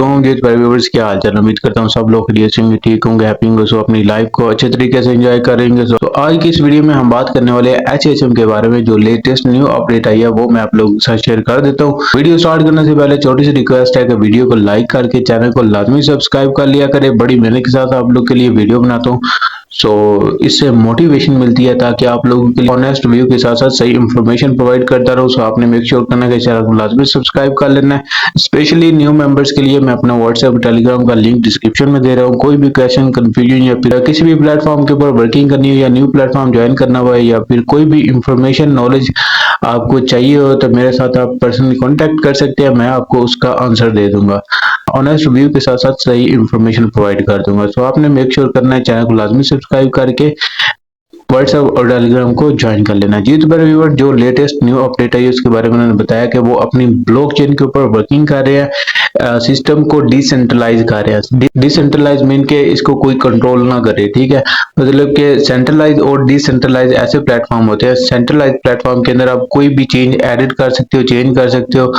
जी भाई व्यूअर्स, क्या हाल चाल। उम्मीद करता हूँ सब लोग खैरियत से होंगे, ठीक होंगे, हैप्पी होंगे। सो अपनी लाइफ को अच्छे तरीके से एंजॉय करेंगे। तो आज की इस वीडियो में हम बात करने वाले हैं HHM के बारे में। जो लेटेस्ट न्यू अपडेट आई है वो मैं आप लोगों के साथ शेयर कर देता हूँ। वीडियो स्टार्ट करने से पहले छोटी सी रिक्वेस्ट है कि वीडियो को लाइक करके चैनल को लाजमी सब्सक्राइब कर लिया करें। बड़ी मेहनत के साथ आप लोग के लिए वीडियो बनाता हूँ, सो इससे मोटिवेशन मिलती है ताकि आप लोगों के लिए ऑनेस्ट व्यू के साथ साथ सही इंफॉर्मेशन प्रोवाइड करता रहूं। सो आपने मेक श्योर करना है कि चैनल को लाजमी सब्सक्राइब कर लेना है। स्पेशली न्यू मेंबर्स के लिए मैं अपना व्हाट्सएप टेलीग्राम का लिंक डिस्क्रिप्शन में दे रहा हूँ। कोई भी क्वेश्चन, कंफ्यूजन या फिर किसी भी प्लेटफॉर्म के ऊपर वर्किंग करनी हो या न्यू प्लेटफॉर्म ज्वाइन करना हुआ है या फिर कोई भी इंफॉर्मेशन नॉलेज आपको चाहिए हो तो मेरे साथ आप पर्सनली कांटेक्ट कर सकते हैं। मैं आपको उसका आंसर दे दूंगा, ऑनेस्ट रिव्यू के साथ साथ सही इंफॉर्मेशन प्रोवाइड कर दूंगा। तो आपने मेक श्योर करना है चैनल को लाजमी सब्सक्राइब करके व्हाट्सएप और टेलीग्राम को ज्वाइन कर लेना। जी तो मेरे व्यूअर, जो लेटेस्ट न्यू अपडेट आई है उसके बारे में उन्होंने बताया कि वो अपनी ब्लॉकचेन के ऊपर वर्किंग कर रहे हैं, सिस्टम को डिसेंट्रलाइज कर रहे हैं। डिसेंट्रलाइज मीन के इसको कोई कंट्रोल ना करे, ठीक है। मतलब कि सेंट्रलाइज और डिसेंट्रलाइज ऐसे प्लेटफॉर्म होते हैं। सेंट्रलाइज प्लेटफॉर्म के अंदर आप कोई भी चेंज एडिट कर सकते हो, चेंज कर सकते हो,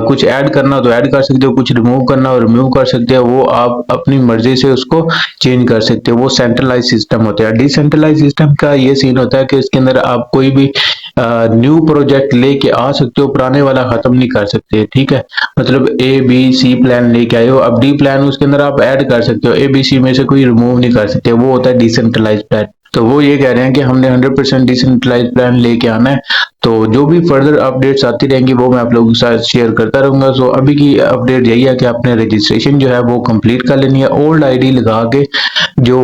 कुछ ऐड करना हो तो ऐड कर सकते हो, कुछ रिमूव करना हो रिमूव कर सकते हो। वो आप अपनी मर्जी से उसको चेंज कर सकते हो। वो सेंट्रलाइज सिस्टम होता है। डिसेंट्रलाइज सिस्टम का ये सीन होता है कि इसके अंदर आप कोई भी न्यू प्रोजेक्ट लेके आ सकते हो, पुराने वाला खत्म नहीं कर सकते, ठीक है। मतलब ABC प्लान लेके आए हो, अब D प्लान उसके अंदर आप ऐड कर सकते हो, ABC में से कोई रिमूव नहीं कर सकते। वो होता है डिसेंट्रलाइज प्लान। तो वो ये कह रहे हैं कि हमने 100% डिसेंट्रलाइज प्लान लेके आना है। तो जो भी फर्दर अपडेट्स आती रहेंगी वो मैं आप लोगों के साथ शेयर करता रहूंगा। सो अभी की अपडेट यही है कि आपने रजिस्ट्रेशन जो है वो कंप्लीट कर लेनी है। ओल्ड आईडी लगा के जो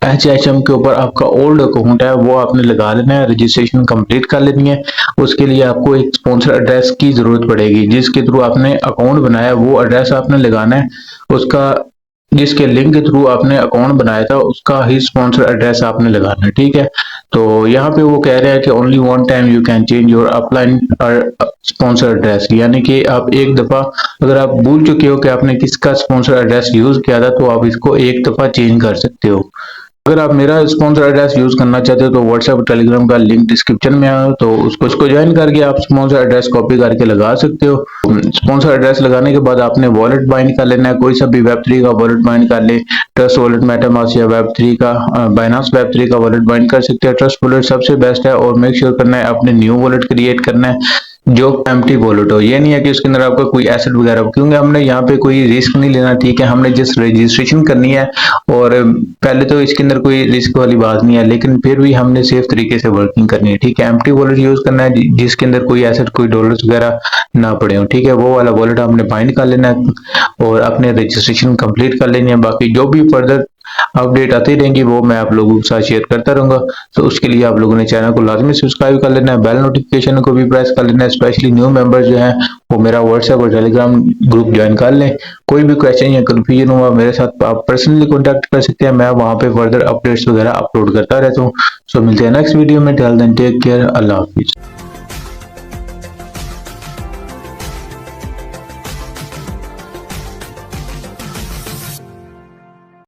HHM के ऊपर आपका ओल्ड अकाउंट है वो आपने लगा लेना है, रजिस्ट्रेशन कंप्लीट कर लेनी है। उसके लिए आपको एक स्पॉन्सर एड्रेस की जरूरत पड़ेगी। जिसके थ्रू आपने अकाउंट बनाया वो एड्रेस आपने लगाना है। उसका जिसके लिंक के थ्रू आपने अकाउंट बनाया था उसका ही स्पॉन्सर एड्रेस आपने लगाना है, ठीक है। तो यहाँ पे वो कह रहे हैं कि only one time you can change your upline sponsor address, यानी कि आप एक दफा अगर आप भूल चुके हो कि आपने किसका स्पॉन्सर एड्रेस यूज किया था तो आप इसको एक दफा चेंज कर सकते हो। अगर आप मेरा स्पॉन्सर एड्रेस यूज करना चाहते हो तो व्हाट्सएप टेलीग्राम का लिंक डिस्क्रिप्शन में आया तो उसको ज्वाइन करके आप स्पॉन्सर एड्रेस कॉपी करके लगा सकते हो। स्पॉन्सर एड्रेस लगाने के बाद आपने वॉलेट बाइंड कर लेना है। कोई सा भी Web3 का वॉलेट बाइंड कर ले, ट्रस्ट वॉलेट, मेटामास्क या Web3 का बाइनांस Web3 का वॉलेट बाइंड कर सकते हैं। ट्रस्ट वॉलेट सबसे बेस्ट है और मेक श्योर करना है अपने न्यू वॉलेट क्रिएट करना है जो एम्प्टी वॉलेट हो। ये नहीं है कि उसके अंदर आपका कोई एसेट वगैरह, क्योंकि हमने यहाँ पे कोई रिस्क नहीं लेना, ठीक है। हमने जस्ट रजिस्ट्रेशन करनी है और पहले तो इसके अंदर कोई रिस्क वाली बात नहीं है, लेकिन फिर भी हमने सेफ तरीके से वर्किंग करनी है, ठीक है। एम्प्टी वॉलेट यूज करना है जिसके अंदर कोई एसेट, कोई डॉलर्स वगैरह ना पड़े हो, ठीक है। वो वाला वॉलेट हमने बाइंड कर लेना है और अपने रजिस्ट्रेशन कंप्लीट कर लेनी है। बाकी जो भी फर्दर अपडेट आती रहेंगी वो मैं आप लोगों के साथ शेयर करता रहूंगा। तो उसके लिए आप लोगों ने चैनल को लाजमी सब्सक्राइब कर लेना है, बेल नोटिफिकेशन को भी प्रेस कर लेना है। स्पेशली न्यू मेंबर्स जो हैं वो मेरा व्हाट्सएप और टेलीग्राम ग्रुप ज्वाइन कर लें। कोई भी क्वेश्चन या कंफ्यूजन हुआ मेरे साथ आप पर्सनली कॉन्टेक्ट कर सकते हैं। मैं वहां पे फर्दर अपडेट्स वगैरह अपलोड करता रहता हूँ। सो मिलते हैं नेक्स्ट वीडियो में। टिल देन टेक केयर, अल्लाह हाफिज।